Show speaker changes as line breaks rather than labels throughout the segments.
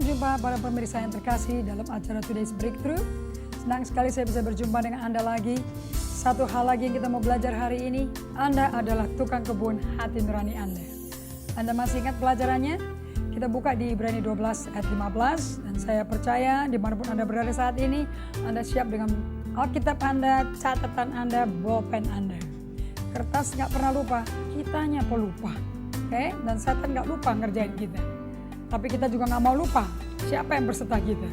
Selamat jumpa para pemirsa yang terkasih dalam acara Today's Breakthrough. Senang sekali saya bisa berjumpa dengan Anda lagi. Satu hal lagi yang kita mau belajar hari ini, Anda adalah tukang kebun hati nurani Anda. Anda masih ingat pelajarannya? Kita buka di Ibrani 12 ayat 15. Dan saya percaya dimanapun Anda berada saat ini, Anda siap dengan Alkitab Anda, catatan Anda, bolpen Anda. Kertas nggak pernah lupa, kitanya pelupa. Oke? Dan setan nggak lupa ngerjain kita. Tapi kita juga nggak mau lupa siapa yang berserta kita.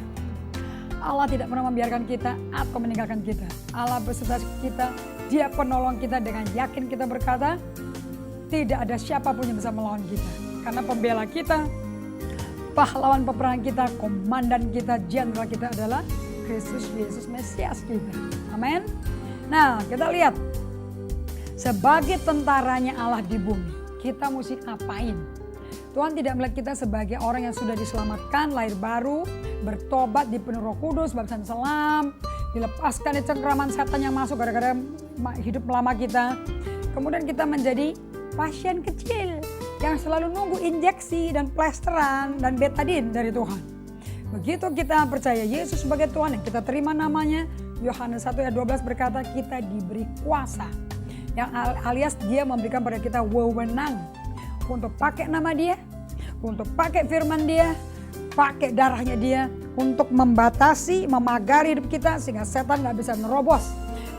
Allah tidak pernah membiarkan kita atau meninggalkan kita. Allah berserta kita, Dia penolong kita. Dengan yakin kita berkata, tidak ada siapapun yang bisa melawan kita. Karena pembela kita, pahlawan peperangan kita, komandan kita, jenderal kita adalah Kristus Yesus Mesias kita. Amin. Nah, kita lihat. Sebagai tentaranya Allah di bumi, kita mesti ngapain? Tuhan tidak melihat kita sebagai orang yang sudah diselamatkan, lahir baru, bertobat, dipenuhi Roh Kudus, baptisan selam, dilepaskan dari cengkraman setan yang masuk gara-gara hidup lama kita. Kemudian kita menjadi pasien kecil yang selalu nunggu injeksi dan plesteran dan betadin dari Tuhan. Begitu kita percaya Yesus sebagai Tuhan yang kita terima namanya, Yohanes 1 ayat 12 berkata kita diberi kuasa. Yang alias Dia memberikan pada kita wewenang untuk pakai nama Dia, untuk pakai firman Dia, pakai darahnya Dia, untuk membatasi, memagari hidup kita sehingga setan gak bisa nerobos,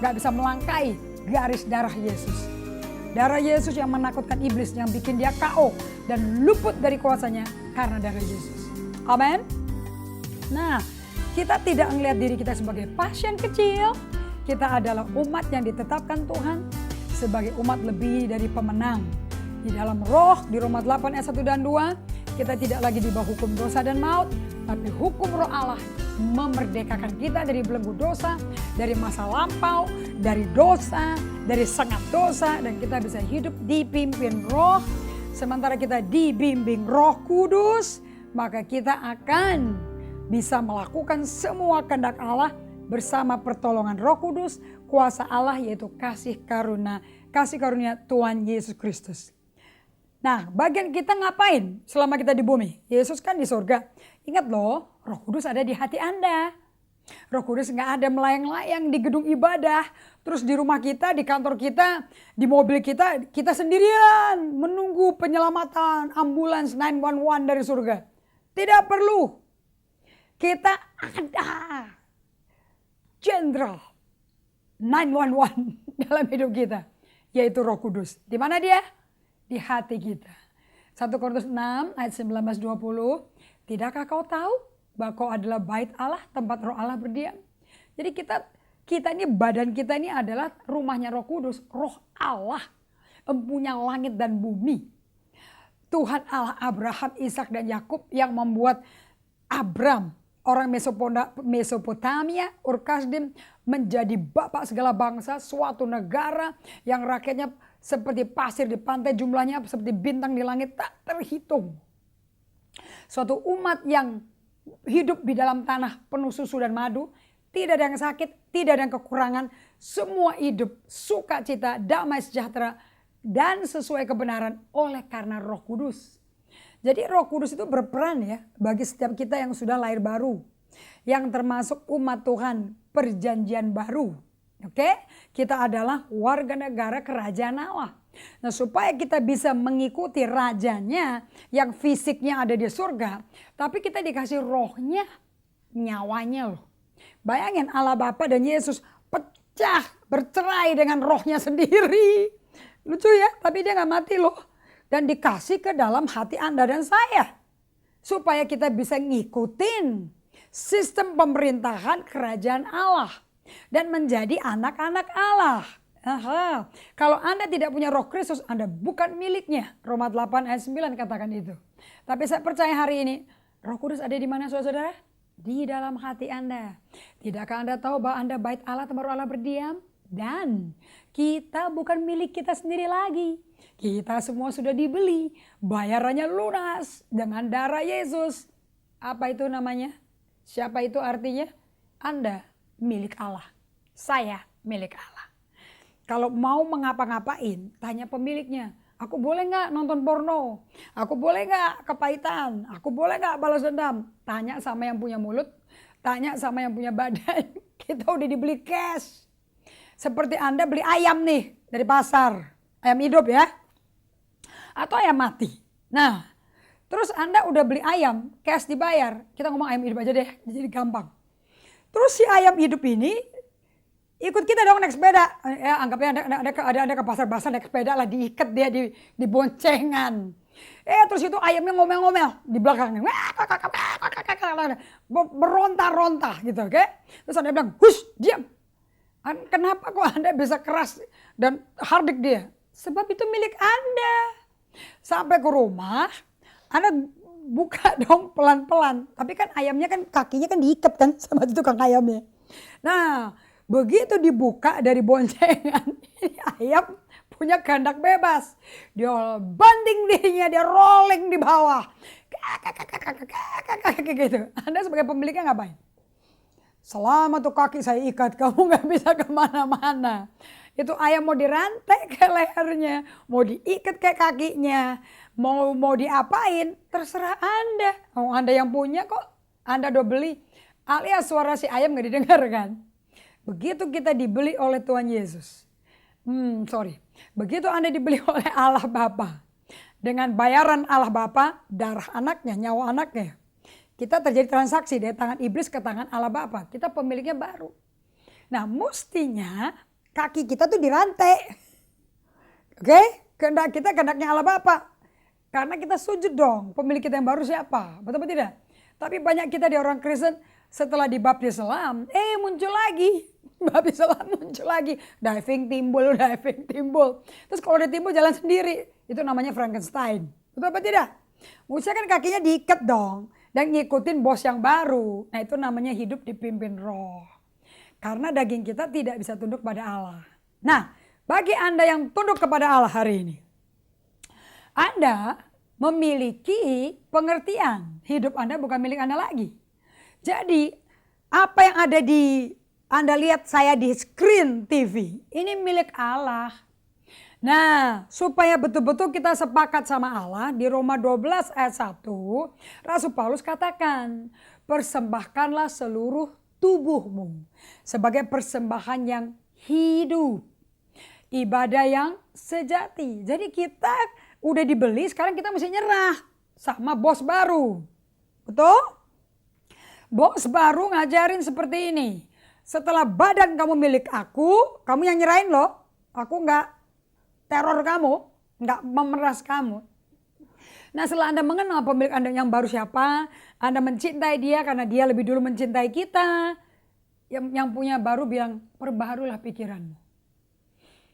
gak bisa melangkai garis darah Yesus. Darah Yesus yang menakutkan iblis, yang bikin dia KO dan luput dari kuasanya karena darah Yesus. Amin. Nah, kita tidak melihat diri kita sebagai pasien kecil. Kita adalah umat yang ditetapkan Tuhan sebagai umat lebih dari pemenang. Di dalam roh, di Roma 8 ayat 1 dan 2, kita tidak lagi di bawah hukum dosa dan maut, tapi hukum roh Allah memerdekakan kita dari belenggu dosa, dari masa lampau, dari dosa, dari sengat dosa, dan kita bisa hidup dipimpin roh. Sementara kita dibimbing Roh Kudus, maka kita akan bisa melakukan semua kehendak Allah bersama pertolongan Roh Kudus, kuasa Allah yaitu kasih karunia Tuhan Yesus Kristus. Nah, bagian kita ngapain selama kita di bumi? Yesus kan di surga. Ingat loh, Roh Kudus ada di hati Anda. Roh Kudus nggak ada melayang-layang di gedung ibadah. Terus di rumah kita, di kantor kita, di mobil kita, kita sendirian menunggu penyelamatan ambulans 911 dari surga. Tidak perlu. Kita ada jenderal 911 dalam hidup kita, yaitu Roh Kudus. Di mana dia? Di hati kita. 1 Korintus 6 ayat 19-20. Tidakkah kau tahu bahwa kau adalah bait Allah, tempat Roh Allah berdiam? Jadi kita ini, badan kita ini adalah rumahnya Roh Kudus. Roh Allah empunya langit dan bumi. Tuhan Allah Abraham, Ishak dan Yakub yang membuat Abram, orang Mesopotamia, Ur Kasdim, menjadi bapak segala bangsa, suatu negara yang rakyatnya seperti pasir di pantai, jumlahnya seperti bintang di langit tak terhitung. Suatu umat yang hidup di dalam tanah penuh susu dan madu, tidak ada yang sakit, tidak ada yang kekurangan, semua hidup sukacita, damai sejahtera, dan sesuai kebenaran oleh karena Roh Kudus. Jadi Roh Kudus itu berperan ya bagi setiap kita yang sudah lahir baru, yang termasuk umat Tuhan perjanjian baru. Oke, kita adalah warga negara kerajaan Allah. Nah, supaya kita bisa mengikuti rajanya yang fisiknya ada di surga, tapi kita dikasih rohnya, nyawanya loh. Bayangin Allah Bapa dan Yesus pecah, bercerai dengan rohnya sendiri. Lucu ya, tapi dia gak mati loh. Dan dikasih ke dalam hati Anda dan saya. Supaya kita bisa ngikutin sistem pemerintahan kerajaan Allah. Dan menjadi anak-anak Allah. Kalau Anda tidak punya Roh Kristus, Anda bukan miliknya. Roma 8 ayat 9 katakan itu. Tapi saya percaya hari ini, Roh Kudus ada di mana saudara-saudara? Di dalam hati Anda. Tidakkah Anda tahu bahwa Anda bait Allah, tempat Roh Allah berdiam? Dan kita bukan milik kita sendiri lagi. Kita semua sudah dibeli. Bayarannya lunas dengan darah Yesus. Apa itu namanya? Siapa itu artinya? Anda milik Allah. Saya milik Allah. Kalau mau mengapa-ngapain, tanya pemiliknya. Aku boleh nggak nonton porno? Aku boleh nggak kepahitan? Aku boleh nggak balas dendam? Tanya sama yang punya mulut, tanya sama yang punya badan. Kita udah dibeli cash. Seperti Anda beli ayam nih dari pasar. Ayam hidup ya. Atau ayam mati. Nah, terus Anda udah beli ayam, cash dibayar. Kita ngomong ayam hidup aja deh, jadi gampang. Terus si ayam hidup ini ikut kita dong naik sepeda. Ya, anggapnya ada ke pasar-pasar naik sepeda lah, diikat dia di boncengan. Terus itu ayamnya ngomel-ngomel di belakang. Beronta-ronta gitu, oke? Terus Anda bilang, "Hush, diam." Kenapa kok Anda bisa keras dan hardik dia? Sebab itu milik Anda. Sampai ke rumah, Anda buka dong pelan-pelan. Tapi kan ayamnya kan kakinya kan diikat kan sama tukang ayamnya. Nah, begitu dibuka dari boncengan, ayam punya kehendak bebas. Dia banting dirinya, dia rolling di bawah. Gitu. Anda sebagai pemiliknya ngapain? Selama tuh kaki saya ikat, kamu gak bisa kemana-mana. Itu ayam mau dirantai ke lehernya, mau diikat ke kakinya, mau diapain, terserah Anda. Oh, Anda yang punya kok, Anda udah beli. Alias suara si ayam gak didengar kan? Begitu kita dibeli oleh Tuhan Yesus. Begitu Anda dibeli oleh Allah Bapa. Dengan bayaran Allah Bapa, darah anaknya, nyawa anaknya. Kita terjadi transaksi dari tangan iblis ke tangan Allah Bapa. Kita pemiliknya baru. Nah, mestinya kaki kita tuh dirantai. Oke? Kehendak kita kehendaknya Allah Bapa. Karena kita sujud dong. Pemilik kita yang baru siapa? Betul atau tidak? Tapi banyak kita di orang Kristen setelah dibaptis selam, muncul lagi. Baptis selam muncul lagi. Diving timbul. Terus kalau udah timbul jalan sendiri. Itu namanya Frankenstein. Betul apa tidak? Maksudnya kan kakinya diikat dong. Dan ngikutin bos yang baru. Nah, itu namanya hidup dipimpin roh. Karena daging kita tidak bisa tunduk pada Allah. Nah, bagi Anda yang tunduk kepada Allah hari ini, Anda memiliki pengertian. Hidup Anda bukan milik Anda lagi. Jadi, apa yang ada di Anda lihat saya di screen TV, ini milik Allah. Nah, supaya betul-betul kita sepakat sama Allah, di Roma 12 ayat 1, Rasul Paulus katakan, persembahkanlah seluruh tubuhmu sebagai persembahan yang hidup, ibadah yang sejati. Jadi kita udah dibeli, sekarang kita mesti nyerah sama bos baru. Betul? Bos baru ngajarin seperti ini. Setelah badan kamu milik aku, kamu yang nyerahin loh. Aku nggak teror kamu, nggak memeras kamu. Nah, setelah Anda mengenal pemilik Anda yang baru siapa, Anda mencintai dia karena dia lebih dulu mencintai kita. Yang punya baru bilang, perbaharulah pikiranmu.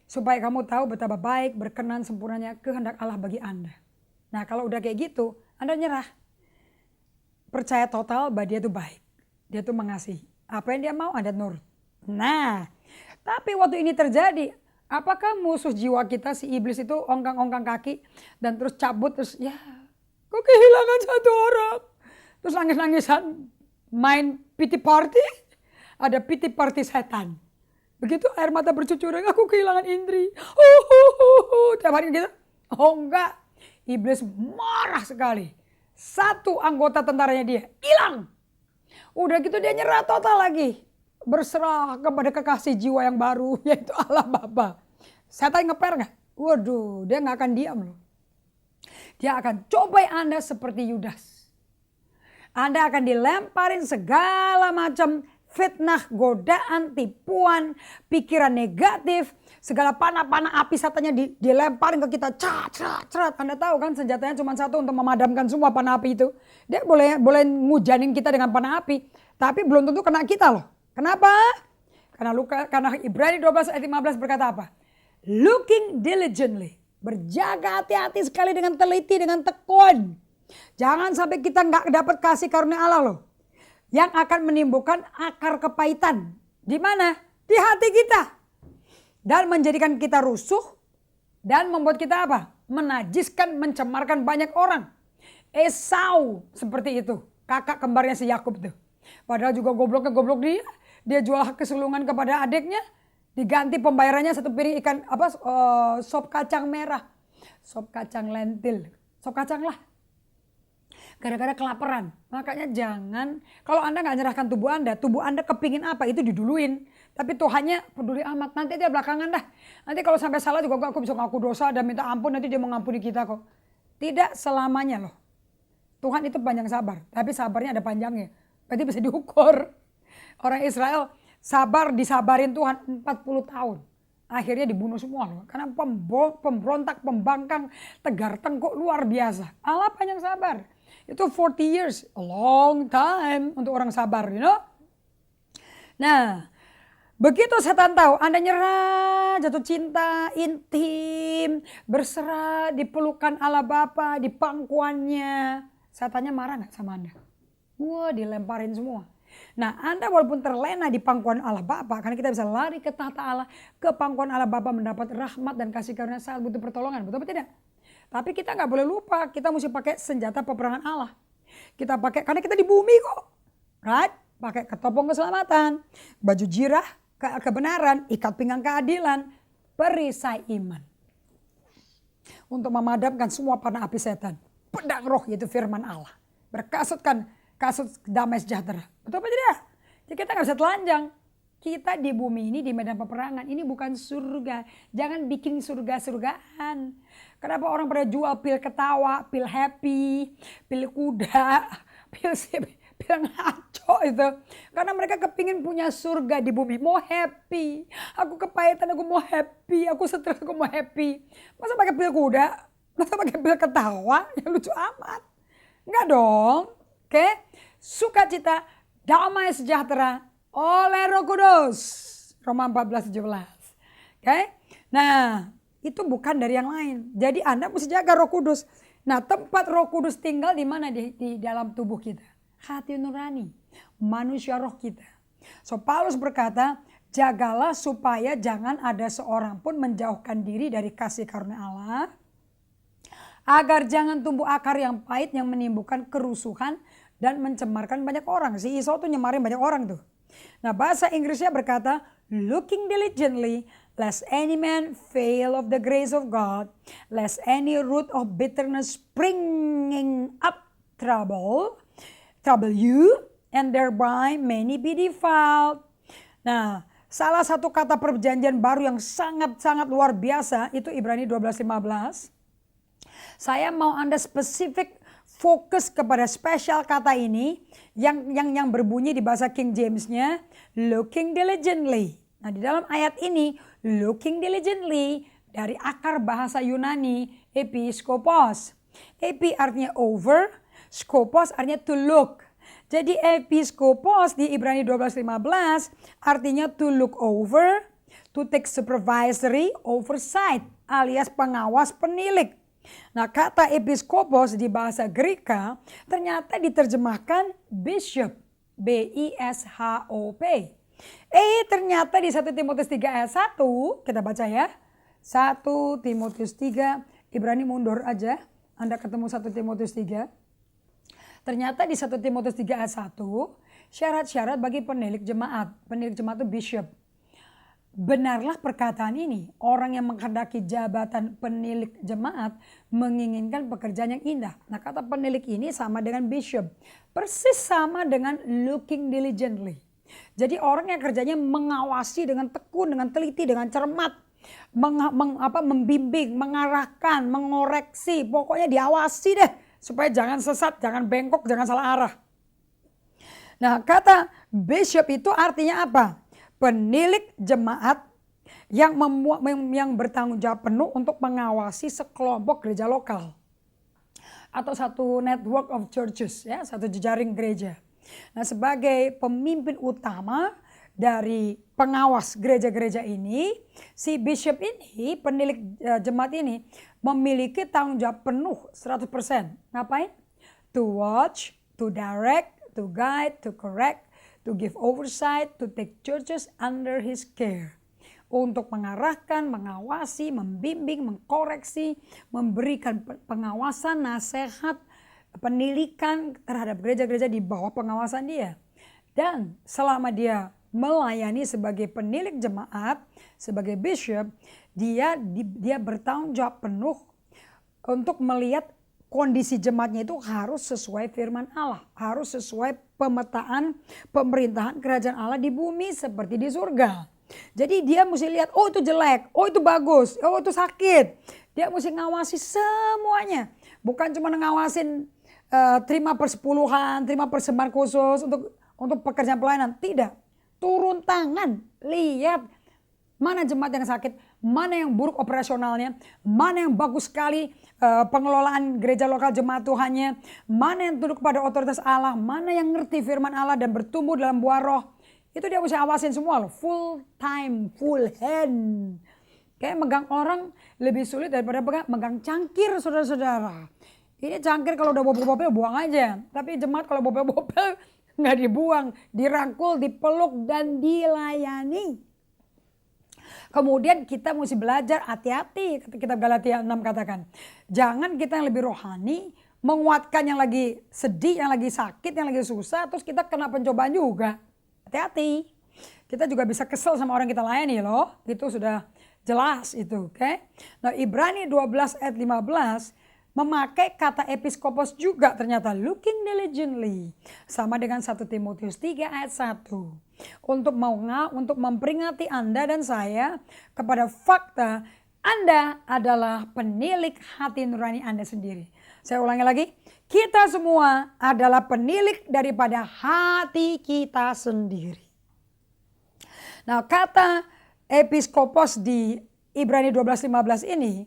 Supaya kamu tahu betapa baik, berkenan, sempurnanya kehendak Allah bagi Anda. Nah, kalau udah kayak gitu, Anda nyerah. Percaya total bahwa dia itu baik. Dia itu mengasihi. Apa yang dia mau, Anda nurut. Nah, tapi waktu ini terjadi, apakah musuh jiwa kita si iblis itu ongkang-ongkang kaki dan terus cabut terus ya kok kehilangan satu orang. Terus nangis-nangisan main pity party. Ada pity party setan. Begitu air mata bercucuran, aku kehilangan Indri. Tiap hari gitu. Oh enggak. Iblis marah sekali. Satu anggota tentaranya dia hilang. Udah gitu dia nyerah total lagi. Berserah kepada kekasih jiwa yang baru, yaitu Allah Bapa. Setan ngeper gak? Waduh, dia gak akan diam loh. Dia akan cobai Anda seperti Yudas. Anda akan dilemparin segala macam fitnah, godaan, tipuan, pikiran negatif, segala panah-panah api setannya dilemparin ke kita. Cerat. Anda tahu kan senjatanya cuma satu untuk memadamkan semua panah api itu. Dia boleh ngujanin kita dengan panah api, tapi belum tentu kena kita loh. Kenapa? Karena Ibrani 12 ayat 15 berkata apa? Looking diligently. Berjaga hati-hati sekali dengan teliti, dengan tekun. Jangan sampai kita nggak dapat kasih karunia Allah loh. Yang akan menimbulkan akar kepahitan. Di mana? Di hati kita. Dan menjadikan kita rusuh. Dan membuat kita apa? Menajiskan, mencemarkan banyak orang. Esau seperti itu. Kakak kembarnya si Yakub tuh. Padahal juga gobloknya goblok dia. Dia jual hak kesulungan kepada adiknya. Diganti pembayarannya satu piring sop kacang merah. sop kacang lentil, sop kacang lah. Gara-gara kelaparan. Makanya jangan, kalau Anda nggak nyerahkan tubuh Anda kepingin apa, itu diduluin. Tapi Tuhannya peduli amat, nanti dia belakangan dah. Nanti kalau sampai salah juga aku bisa ngaku dosa dan minta ampun, nanti dia mengampuni kita kok. Tidak selamanya loh. Tuhan itu panjang sabar, tapi sabarnya ada panjangnya. Berarti bisa diukur. Orang Israel sabar disabarin Tuhan 40 tahun. Akhirnya dibunuh semua loh. Karena pemberontak, pembangkang, tegar tengkuk luar biasa. Allah panjang sabar. Itu 40 years, a long time untuk orang sabar, you know. Nah, begitu setan tahu Anda nyerah, jatuh cinta, intim, berserah, dipelukan Allah Bapa, di pangkuannya. Setannya marah gak sama Anda? Wah, dilemparin semua. Nah, Anda walaupun terlena di pangkuan Allah Bapa, karena kita bisa lari ke tahta Allah, ke pangkuan Allah Bapa mendapat rahmat dan kasih karunia saat butuh pertolongan. Betul atau tidak? Tapi kita nggak boleh lupa, kita mesti pakai senjata peperangan Allah. Kita pakai, karena kita di bumi kok. Right? Pakai ketopong keselamatan, baju jirah kebenaran, ikat pinggang keadilan, perisai iman. Untuk memadamkan semua panah api setan. Pedang roh yaitu firman Allah. Berkasutkan kasut damai sejahtera. Betul apa tidak? Jadi kita nggak bisa telanjang. Kita di bumi ini, di medan peperangan, ini bukan surga. Jangan bikin surga-surgaan. Kenapa orang pada jual pil ketawa, pil happy, pil kuda, pil ngaco itu. Karena mereka kepingin punya surga di bumi. Mau happy. Aku kepahitan, aku mau happy. Aku stres, aku mau happy. Masa pakai pil kuda? Masa pakai pil ketawa? Ya lucu amat. Enggak dong. Oke. Sukacita, damai sejahtera oleh Roh Kudus. Roma 14:17. Oke. Nah, itu bukan dari yang lain. Jadi Anda mesti jaga Roh Kudus. Nah, tempat Roh Kudus tinggal di mana? Di dalam tubuh kita. Hati nurani, manusia roh kita. So Paulus berkata, jagalah supaya jangan ada seorang pun menjauhkan diri dari kasih karunia Allah. Agar jangan tumbuh akar yang pahit yang menimbulkan kerusuhan dan mencemarkan banyak orang. Si Esau tuh nyemarin banyak orang tuh. Nah, bahasa Inggrisnya berkata, looking diligently, lest any man fail of the grace of God, lest any root of bitterness springing up trouble you, and thereby many be defiled. Nah, salah satu kata perjanjian baru yang sangat-sangat luar biasa itu Ibrani 12:15. Saya mau Anda spesifik fokus kepada spesial kata ini yang berbunyi di bahasa King James-nya looking diligently. Nah, di dalam ayat ini looking diligently dari akar bahasa Yunani episkopos. Epi artinya over, skopos artinya to look. Jadi episkopos di Ibrani 12:15 artinya to look over, to take supervisory oversight alias pengawas penilik. Nah, kata episkopos di bahasa Greka ternyata diterjemahkan bishop, B-I-S-H-O-P. Ternyata di 1 Timotius 3 ayat 1, kita baca ya. 1 Timotius 3, Ibrani mundur aja, Anda ketemu 1 Timotius 3. Ternyata di 1 Timotius 3 ayat 1, syarat-syarat bagi penilik jemaat. Penilik jemaat itu bishop. Benarlah perkataan ini, orang yang menghendaki jabatan penilik jemaat menginginkan pekerjaan yang indah. Nah, kata penilik ini sama dengan bishop. Persis sama dengan looking diligently. Jadi orang yang kerjanya mengawasi dengan tekun, dengan teliti, dengan cermat. Membimbing, mengarahkan, mengoreksi. Pokoknya diawasi deh. Supaya jangan sesat, jangan bengkok, jangan salah arah. Nah, kata bishop itu artinya apa? Penilik jemaat yang bertanggung jawab penuh untuk mengawasi sekelompok gereja lokal atau satu network of churches, ya, satu jejaring gereja. Nah, sebagai pemimpin utama dari pengawas gereja-gereja ini, si bishop ini, penilik jemaat ini memiliki tanggung jawab penuh 100%. Ngapain? To watch, to direct, to guide, to correct, to give oversight, to take churches under his care. Untuk mengarahkan, mengawasi, membimbing, mengkoreksi, memberikan pengawasan, nasihat, pendidikan terhadap gereja-gereja di bawah pengawasan dia. Dan selama dia melayani sebagai penilik jemaat, sebagai bishop, dia bertanggung jawab penuh untuk melihat kondisi jemaatnya itu harus sesuai firman Allah. Harus sesuai pemetaan pemerintahan kerajaan Allah di bumi seperti di surga. Jadi dia mesti lihat, oh itu jelek, oh itu bagus, oh itu sakit. Dia mesti ngawasi semuanya. Bukan cuma ngawasin terima persepuluhan, terima persembahan khusus untuk pekerjaan pelayanan. Tidak. Turun tangan, lihat mana jemaat yang sakit, mana yang buruk operasionalnya, mana yang bagus sekali pengelolaan gereja lokal jemaat Tuhannya, mana yang tunduk kepada otoritas Allah, mana yang ngerti firman Allah dan bertumbuh dalam buah roh. Itu dia mesti awasin semua loh, full time, full hand. Kayak megang orang lebih sulit daripada megang cangkir, saudara-saudara. Ini cangkir kalau udah bopel-bopel buang aja. Tapi jemaat kalau bopel-bopel nggak dibuang, dirangkul, dipeluk dan dilayani. Kemudian kita mesti belajar hati-hati, kitab Galatia 6 katakan. Jangan kita yang lebih rohani menguatkan yang lagi sedih, yang lagi sakit, yang lagi susah, terus kita kena pencobaan juga. Hati-hati. Kita juga bisa kesel sama orang kita layani loh. Itu sudah jelas itu, oke? Nah, Ibrani 12 ayat 15 memakai kata episkopos juga ternyata, looking diligently. Sama dengan 1 Timotius 3 ayat 1. Untuk memperingati Anda dan saya kepada fakta Anda adalah penilik hati nurani Anda sendiri. Saya ulangi lagi, kita semua adalah penilik daripada hati kita sendiri. Nah, kata episkopos di Ibrani 12:15 ini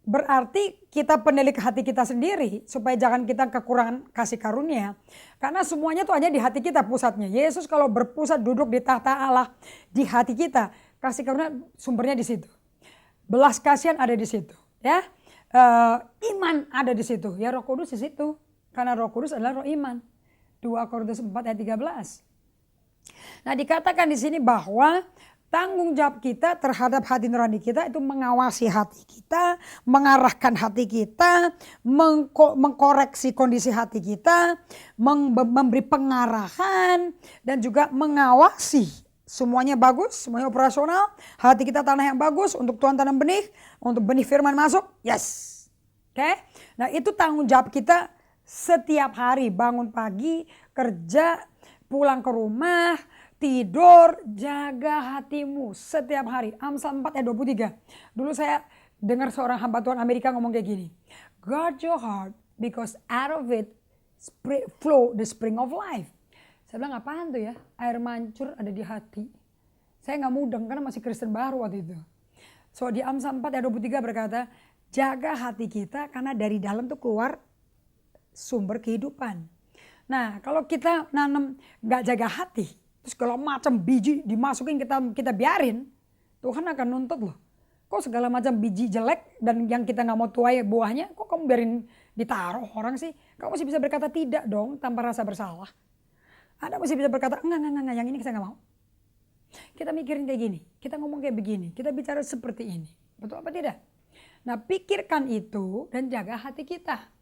berarti kita penilik hati kita sendiri supaya jangan kita kekurangan kasih karunia. Karena semuanya tuh hanya di hati kita pusatnya. Yesus kalau berpusat duduk di tahta Allah di hati kita, kasih karunia sumbernya di situ. Belas kasihan ada di situ, ya. Iman ada di situ, ya Roh Kudus di situ. Karena Roh Kudus adalah roh iman. 2 Korintus 4 ayat 13. Nah, dikatakan di sini bahwa tanggung jawab kita terhadap hati nurani kita itu mengawasi hati kita, mengarahkan hati kita, mengkoreksi kondisi hati kita, memberi pengarahan dan juga mengawasi. Semuanya bagus, semuanya operasional, hati kita tanah yang bagus untuk Tuhan tanam benih, untuk benih firman masuk, yes. Oke? Nah, itu tanggung jawab kita setiap hari, bangun pagi, kerja, pulang ke rumah, tidur, jaga hatimu setiap hari. Amsal 4 ayat 23. Dulu saya dengar seorang hamba Tuhan Amerika ngomong kayak gini. Guard your heart because out of it flow the spring of life. Saya bilang apaan tuh ya? Air mancur ada di hati. Saya gak mudeng karena masih Kristen baru waktu itu. So di Amsal 4 ayat 23 berkata, jaga hati kita karena dari dalam tuh keluar sumber kehidupan. Nah, kalau kita nanam gak jaga hati, terus kalau macam biji dimasukin kita biarin, Tuhan akan nuntut loh. Kok segala macam biji jelek dan yang kita gak mau tuai buahnya, kok kamu biarin ditaruh orang sih? Kamu masih bisa berkata tidak dong tanpa rasa bersalah. Anda masih bisa berkata enggak, yang ini saya gak mau. Kita mikirin kayak gini, kita ngomong kayak begini, kita bicara seperti ini. Betul apa tidak? Nah, pikirkan itu dan jaga hati kita.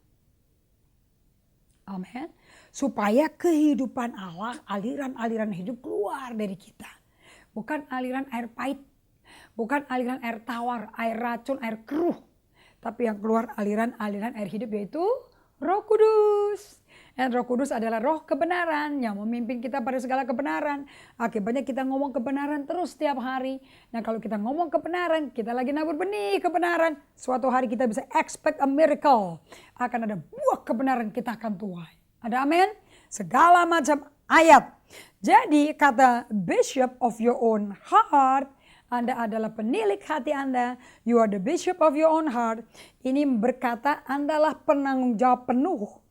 Amin. Supaya kehidupan Allah, aliran-aliran hidup keluar dari kita. Bukan aliran air pahit, bukan aliran air tawar, air racun, air keruh. Tapi yang keluar aliran-aliran air hidup yaitu Roh Kudus. Dan Roh Kudus adalah roh kebenaran yang memimpin kita pada segala kebenaran. Akibatnya kita ngomong kebenaran terus setiap hari. Nah, kalau kita ngomong kebenaran, kita lagi nabur benih kebenaran. Suatu hari kita bisa expect a miracle. Akan ada buah kebenaran kita akan tuai. Ada amin? Segala macam ayat. Jadi kata bishop of your own heart, Anda adalah penilik hati Anda. You are the bishop of your own heart. Ini berkata Anda adalah penanggung jawab penuh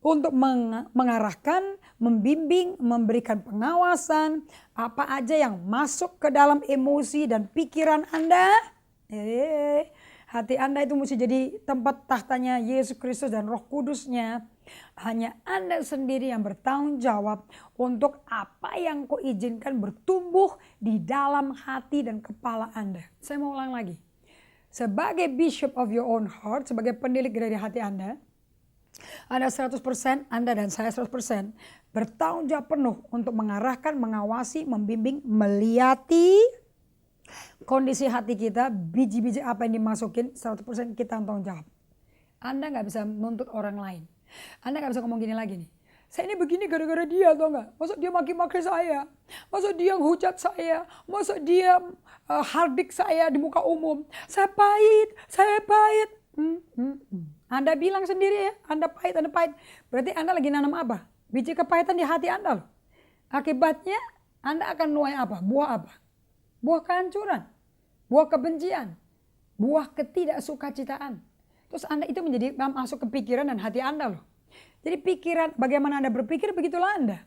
untuk mengarahkan, membimbing, memberikan pengawasan apa aja yang masuk ke dalam emosi dan pikiran Anda. Hati Anda itu mesti jadi tempat tahtanya Yesus Kristus dan Roh Kudusnya. Hanya Anda sendiri yang bertanggung jawab untuk apa yang kau izinkan bertumbuh di dalam hati dan kepala Anda. Saya mau ulang lagi. Sebagai bishop of your own heart, sebagai penilik dari hati Anda 100%, Anda dan saya 100% bertanggung jawab penuh untuk mengarahkan, mengawasi, membimbing, melihati kondisi hati kita, biji-biji apa yang dimasukin, 100% kita tanggung jawab. Anda nggak bisa menuntut orang lain. Anda nggak bisa ngomong gini lagi nih. Saya ini begini gara-gara dia, tau nggak? Masa dia maki-maki saya? Masa dia hujat saya? Masa dia hardik saya di muka umum? Saya pahit, saya pahit. Anda bilang sendiri ya, Anda pahit, Anda pahit. Berarti Anda lagi nanam apa? Biji kepahitan di hati Anda loh. Akibatnya Anda akan nuai apa? Buah apa? Buah kehancuran, buah kebencian, buah ketidaksukacitaan. Terus Anda itu menjadi masuk ke pikiran dan hati Anda loh. Jadi pikiran, bagaimana Anda berpikir, begitulah Anda.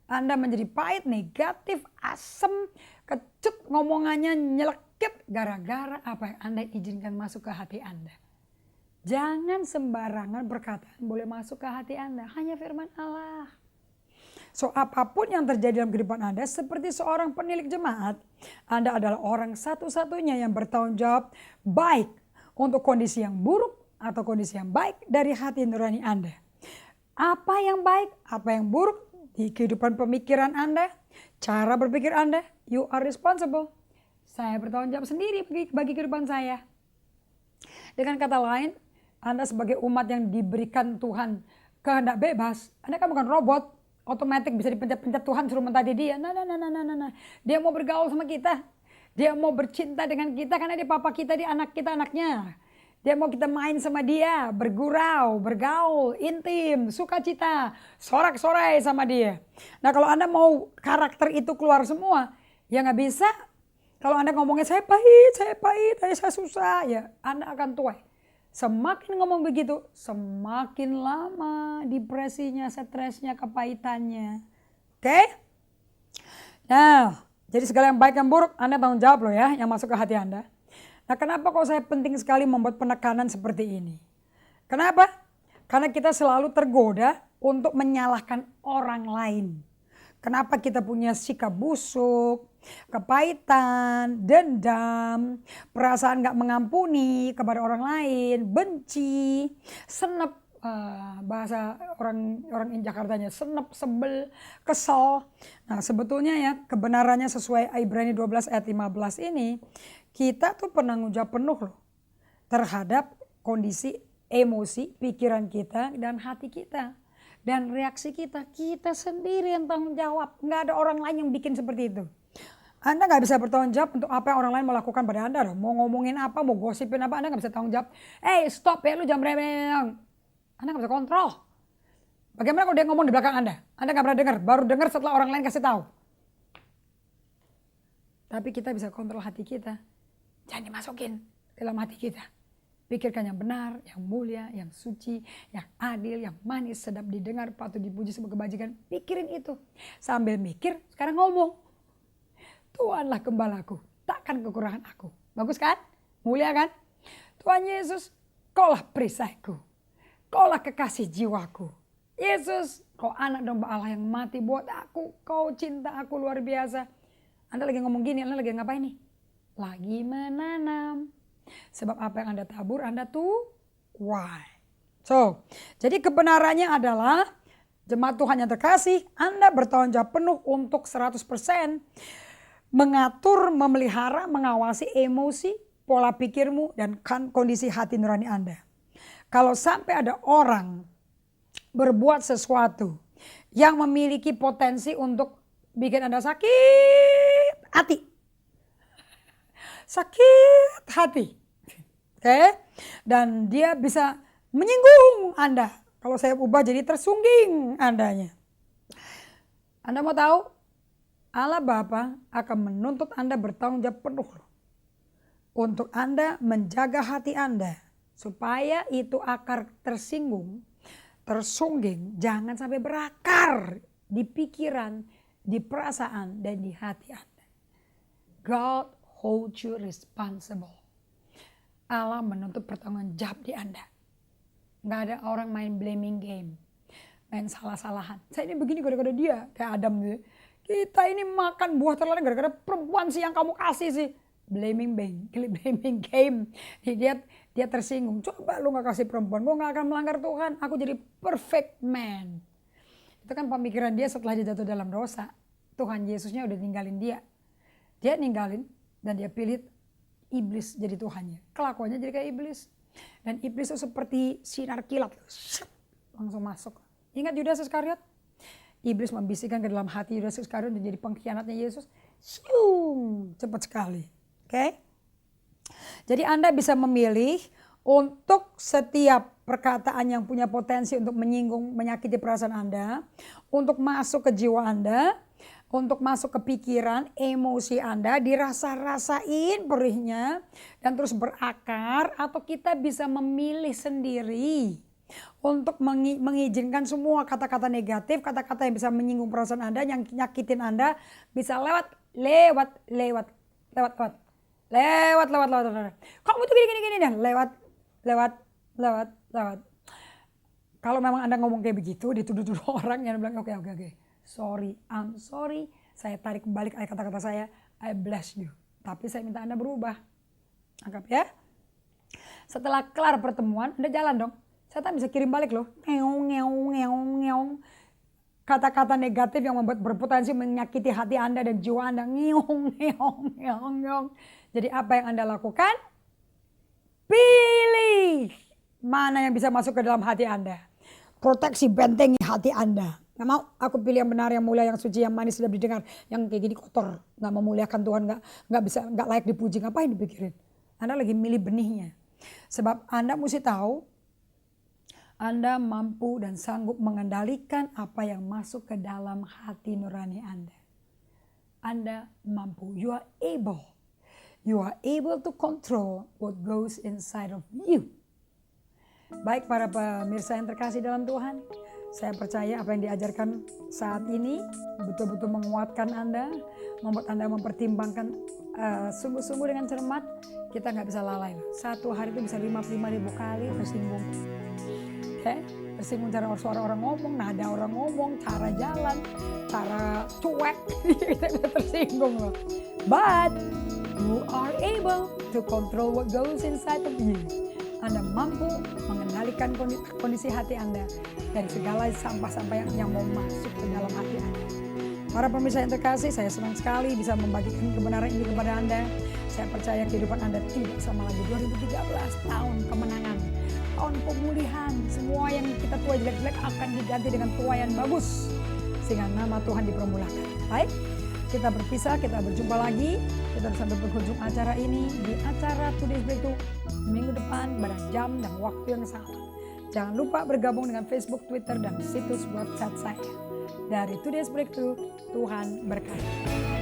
Anda menjadi pahit, negatif, asem, kecut, ngomongannya nyelekit gara-gara apa yang Anda izinkan masuk ke hati Anda. Jangan sembarangan perkataan boleh masuk ke hati Anda, hanya firman Allah. So apapun yang terjadi dalam kehidupan Anda, seperti seorang penilik jemaat, Anda adalah orang satu-satunya yang bertanggung jawab baik untuk kondisi yang buruk atau kondisi yang baik dari hati nurani Anda. Apa yang baik, apa yang buruk di kehidupan pemikiran Anda, cara berpikir Anda, you are responsible. Saya bertanggung jawab sendiri bagi kehidupan saya. Dengan kata lain, Anda sebagai umat yang diberikan Tuhan kehendak bebas, Anda kan bukan robot, otomatis bisa dipencet-pencet Tuhan suruh mentaati dia. Nah. Dia mau bergaul sama kita. Dia mau bercinta dengan kita karena dia papa kita, dia anak kita anaknya. Dia mau kita main sama dia, bergurau, bergaul, intim, sukacita, sorak-sorai sama dia. Nah kalau Anda mau karakter itu keluar semua, ya nggak bisa. Kalau Anda ngomongnya saya pahit, saya susah, ya Anda akan tuai. Semakin ngomong begitu, semakin lama depresinya, stresnya, kepahitannya. Oke? Nah, jadi segala yang baik yang buruk Anda tanggung jawab loh ya, yang masuk ke hati Anda. Nah kenapa kok saya penting sekali membuat penekanan seperti ini? Kenapa? Karena kita selalu tergoda untuk menyalahkan orang lain. Kenapa kita punya sikap busuk, kepahitan, dendam, perasaan gak mengampuni kepada orang lain, benci, senep, bahasa orang Jakartanya senep, sebel, kesel. Nah sebetulnya ya kebenarannya sesuai Ibrani 12 ayat 15 ini, kita tuh penanggung jawab penuh loh terhadap kondisi emosi, pikiran kita dan hati kita. Dan reaksi kita, kita sendiri yang tanggung jawab. Nggak ada orang lain yang bikin seperti itu. Anda nggak bisa bertanggung jawab untuk apa yang orang lain melakukan pada Anda loh. Mau ngomongin apa, mau gosipin apa, Anda nggak bisa tanggung jawab. Stop ya, lu jangan berenang. Anda nggak bisa kontrol. Bagaimana kalau dia ngomong di belakang Anda? Anda nggak pernah dengar, baru dengar setelah orang lain kasih tahu. Tapi kita bisa kontrol hati kita. Jangan dimasukin dalam hati kita. Pikirkan yang benar, yang mulia, yang suci, yang adil, yang manis, sedap didengar, patut dipuji sebagai kebajikan. Pikirin itu. Sambil mikir, sekarang ngomong. Tuhanlah gembalaku, takkan kekurangan aku. Bagus kan? Mulia kan? Tuhan Yesus, kaulah perisaiku. Kaulah kekasih jiwaku. Yesus, kau anak domba Allah yang mati buat aku. Kau cinta aku luar biasa. Anda lagi ngomong gini, Anda lagi ngapain nih? Lagi menanam. Sebab apa yang Anda tabur, Anda tuai. So, jadi kebenarannya adalah jemaat Tuhan yang terkasih, Anda bertanggung jawab penuh untuk 100% mengatur, memelihara, mengawasi emosi, pola pikirmu, dan kondisi hati nurani Anda. Kalau sampai ada orang berbuat sesuatu yang memiliki potensi untuk bikin Anda sakit hati. Sakit hati. Oke? Dan dia bisa menyinggung Anda. Kalau saya ubah jadi tersungging Andanya. Anda mau tahu? Allah Bapa akan menuntut Anda bertanggung jawab penuh untuk Anda menjaga hati Anda supaya itu akar tersinggung, tersungging, jangan sampai berakar di pikiran, di perasaan, dan di hati Anda. God hold you responsible. Allah menuntut pertanggung jawab di Anda. Nggak ada orang main blaming game, main salah-salahan. Saya ini begini gara-gara dia, kayak Adam gitu. Kita ini makan buah terlarang gara-gara perempuan sih yang kamu kasih sih. Blaming game. Dia tersinggung. Coba lu nggak kasih perempuan, gue nggak akan melanggar Tuhan. Aku jadi perfect man. Itu kan pemikiran dia setelah dia jatuh dalam dosa. Tuhan Yesusnya udah ninggalin dia. Dia ninggalin dan dia pilih iblis jadi Tuhannya. Kelakuannya jadi kayak iblis. Dan iblis itu seperti sinar kilat, langsung masuk. Ingat Yudas Iskariot? Iblis membisikkan ke dalam hati Yudas Iskariot dan jadi pengkhianatnya Yesus. Cepat sekali. Oke? Jadi Anda bisa memilih untuk setiap perkataan yang punya potensi untuk menyinggung, menyakiti perasaan Anda, untuk masuk ke jiwa Anda, untuk masuk ke pikiran, emosi Anda, dirasa-rasain perihnya dan terus berakar, atau kita bisa memilih sendiri untuk mengizinkan semua kata-kata negatif, kata-kata yang bisa menyinggung perasaan Anda, yang nyakitin Anda, bisa lewat. Kamu tuh gini dan lewat. Kalau memang Anda ngomong kayak begitu, dituduh-tuduh orang yang bilang oke. Sorry, I'm sorry. Saya tarik balik kata-kata saya. I bless you. Tapi saya minta Anda berubah. Anggap ya. Setelah kelar pertemuan, Anda jalan dong. Setan bisa kirim balik loh. Ngeong. Kata-kata negatif yang membuat berpotensi menyakiti hati Anda dan jiwa Anda. Ngeong. Jadi apa yang Anda lakukan? Pilih mana yang bisa masuk ke dalam hati Anda. Proteksi, bentengi hati Anda. Nggak mau, aku pilih yang benar, yang mulia, yang suci, yang manis, sudah didengar. Yang kayak gini kotor, nggak memuliakan Tuhan, nggak layak dipuji. Ngapain dipikirin? Anda lagi milih benihnya. Sebab Anda mesti tahu, Anda mampu dan sanggup mengendalikan apa yang masuk ke dalam hati nurani Anda. Anda mampu, you are able. You are able to control what goes inside of you. Baik para pemirsa yang terkasih dalam Tuhan, saya percaya apa yang diajarkan saat ini betul-betul menguatkan Anda, membuat Anda mempertimbangkan sungguh-sungguh dengan cermat. Kita nggak bisa lalai. Satu hari itu bisa 55.000 kali tersinggung. Oke? Tersinggung cara suara orang ngomong, nada orang ngomong, cara jalan, cara cuek. Kita tersinggung loh. But you are able to control what goes inside of you. Anda mampu mengendalikan kondisi hati Anda dari segala sampah-sampah yang mau masuk ke dalam hati Anda. Para pemirsa yang terkasih, saya senang sekali bisa membagikan kebenaran ini kepada Anda. Saya percaya kehidupan Anda tidak sama lagi. 2013 tahun kemenangan, tahun pemulihan. Semua yang kita tua jelek-jelek akan diganti dengan tua yang bagus, sehingga nama Tuhan dipermulakan. Baik, kita berpisah, kita berjumpa lagi. Kita harus sampai berkunjung acara ini di acara Today's Breakthrough minggu depan pada jam dan waktu yang sama. Jangan lupa bergabung dengan Facebook, Twitter, dan situs website saya. Dari Today's Breakthrough, Tuhan berkati.